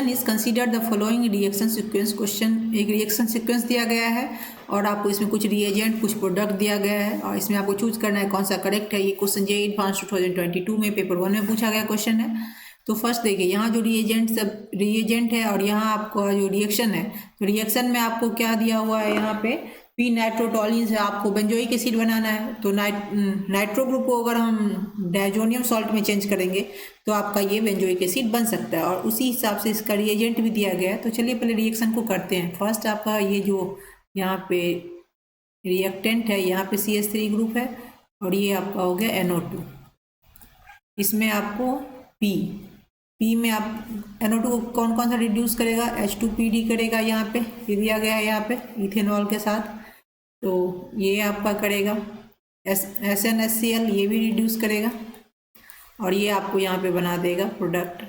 Question is consider the following reaction sequence. Question एक reaction sequence दिया गया है और आपको इसमें कुछ रिएजेंट कुछ प्रोडक्ट दिया गया है और इसमें आपको चूज करना है कौन सा करेक्ट है। ये क्वेश्चन जे एडवांस 2022 में पेपर 1 में पूछा गया क्वेश्चन है। तो फर्स्ट देखिए यहाँ जो रिएजेंट है और यहाँ आपका जो रिएक्शन है, तो रिएक्शन में आपको क्या दिया हुआ है, यहाँ पे पी नाइट्रोटोलिन से आपको बेंजोइक एसिड बनाना है। तो नाइट्रो ग्रुप को अगर हम डायजोनियम सॉल्ट में चेंज करेंगे तो आपका ये बेंजोइक एसिड बन सकता है और उसी हिसाब से इसका रिएजेंट भी दिया गया है। तो चलिए पहले रिएक्शन को करते हैं। फर्स्ट आपका ये जो यहाँ पे रिएक्टेंट है, यहाँ पे CH3 ग्रुप है और ये आपका हो गया NO2। इसमें आपको पी में आप NO2 को कौन कौन सा रिड्यूस करेगा, H2PD करेगा, यहाँ पे ये दिया गया है, यहाँ पे इथेनॉल के साथ। तो ये आपका करेगा SnHCl, ये भी रिड्यूस करेगा और ये आपको यहाँ पे बना देगा प्रोडक्ट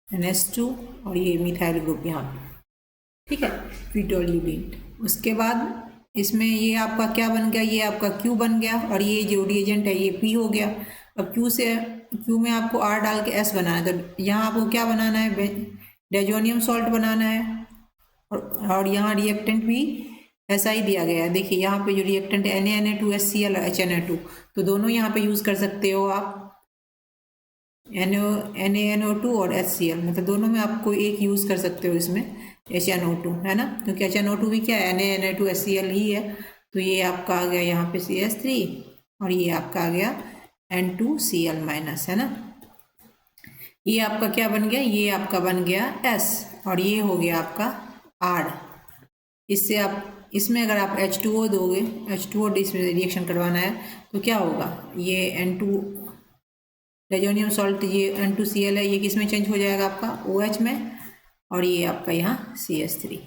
NH2 और ये मिथाइल ग्रुप यहाँ पे, ठीक है, फिटोल्यूबिन। उसके बाद इसमें ये आपका क्या बन गया, ये आपका Q बन गया और ये जो रिएजेंट है ये P हो गया। अब Q में आपको R डाल के S बनाना है। तो यहाँ आपको क्या बनाना है, डायजोनियम सॉल्ट बनाना है और यहाँ रिएक्टेंट भी ऐसा ही दिया गया है। देखिए यहाँ पे जो रिएक्टेंट है Na2HCl और HNO2, तो दोनों यहाँ पे यूज़ कर सकते हो आप, NaNO2 और HCl, मतलब दोनों में आपको एक यूज़ कर सकते हो इसमें HNO2, है ना, क्योंकि HNO2 भी क्या है, Na2HCl ही है। तो ये आपका आ गया यहाँ पे CH3 और ये आपका आ गया N2Cl माइनस, है ना। ये आपका क्या बन गया, ये आपका बन गया S और ये हो गया आपका R। इससे आप इसमें अगर आप H2O दोगे, H2O इसमें रिएक्शन करवाना है तो क्या होगा, ये N2 डायजोनियम सॉल्ट, ये N2Cl है, ये किस में चेंज हो जाएगा आपका OH में और ये आपका यहाँ CH3।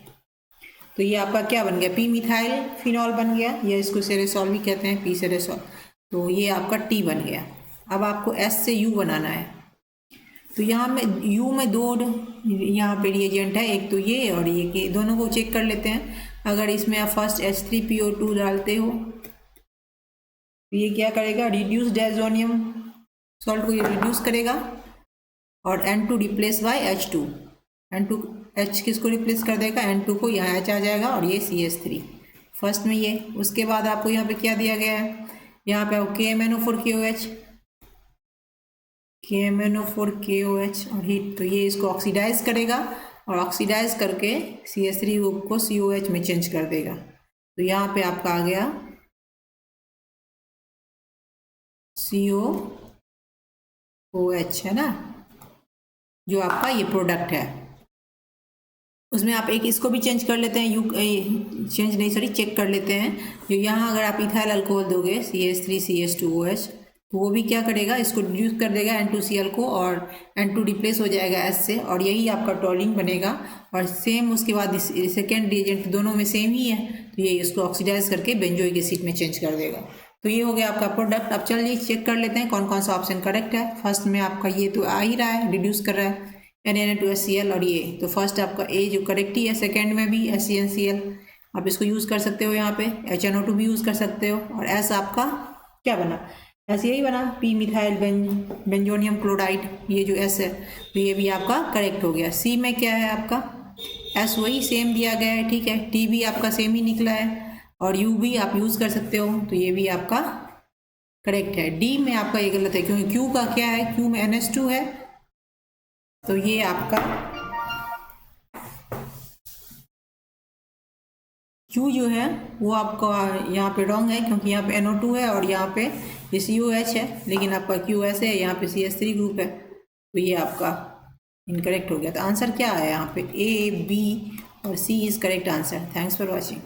तो ये आपका क्या बन गया, पी मिथाइल फिनॉल बन गया, या इसको सेरेसॉल भी कहते हैं, पी सेरेसॉल। तो ये आपका T बन गया। अब आपको S से U बनाना है। तो यहाँ में U में दो यहाँ पे रिएजेंट है, एक तो ये और ये के, दोनों को चेक कर लेते हैं। अगर इसमें आप फर्स्ट H3PO2 डालते हो तो ये क्या करेगा, रिड्यूस डायजोनियम सॉल्ट को ये रिड्यूस करेगा और N2 replace by H2, N2H किसको रिप्लेस कर देगा, N2 को, यहाँ H आ जाएगा और ये CH3 फर्स्ट में ये। उसके बाद आपको यहाँ पे क्या दिया गया है, यहाँ पे आपको KMNO4KOH और हीट, तो ये इसको ऑक्सीडाइज करेगा और ऑक्सीडाइज करके CH3 ग्रुप को COH में चेंज कर देगा। तो यहाँ पे आपका आ गया COOH, है ना, जो आपका ये प्रोडक्ट है। उसमें आप एक इसको भी चेंज कर लेते हैं, चेक कर लेते हैं। जो यहाँ अगर आप इथाइल अल्कोहल दोगे CH3CH2OH, तो वो भी क्या करेगा, इसको रिड्यूस कर देगा N2Cl को और N2 रिप्लेस हो जाएगा S से और यही आपका टोलिन बनेगा। और सेम उसके बाद सेकेंड रिएजेंट दोनों में सेम ही है, तो ये इसको ऑक्सीडाइज करके बेंजोइक एसिड में चेंज कर देगा। तो ये हो गया आपका प्रोडक्ट। अब चलिए चेक कर लेते हैं कौन कौन सा ऑप्शन करेक्ट है। फर्स्ट में आपका ये तो आ ही रहा है, रिड्यूस कर रहा है Na2HCl और ये, तो फर्स्ट आपका ए जो करेक्ट ही है। सेकेंड में भी HCnCl, आप इसको यूज़ कर सकते हो, यहाँ पे HNO2 भी यूज़ कर सकते हो और S आपका क्या बना, ऐसे यही बना, पी मिथाइल बेंजोनियम क्लोराइड, ये जो S है, तो ये भी आपका करेक्ट हो गया। सी में क्या है आपका, S वही सेम दिया गया है, ठीक है, T भी आपका सेम ही निकला है और U भी आप यूज़ कर सकते हो, तो ये भी आपका करेक्ट है। D में आपका ये गलत है, क्योंकि Q का क्या है, Q में NH2 है, तो ये आपका Q जो है वो आपका यहाँ पे रॉन्ग है, क्योंकि यहाँ पे NO2 है और यहाँ पे COH है, लेकिन आपका QS है, यहाँ पे CH3 ग्रुप है, तो ये आपका इनकरेक्ट हो गया। तो आंसर क्या है यहाँ पे, A, B और C is correct answer. Thanks for watching.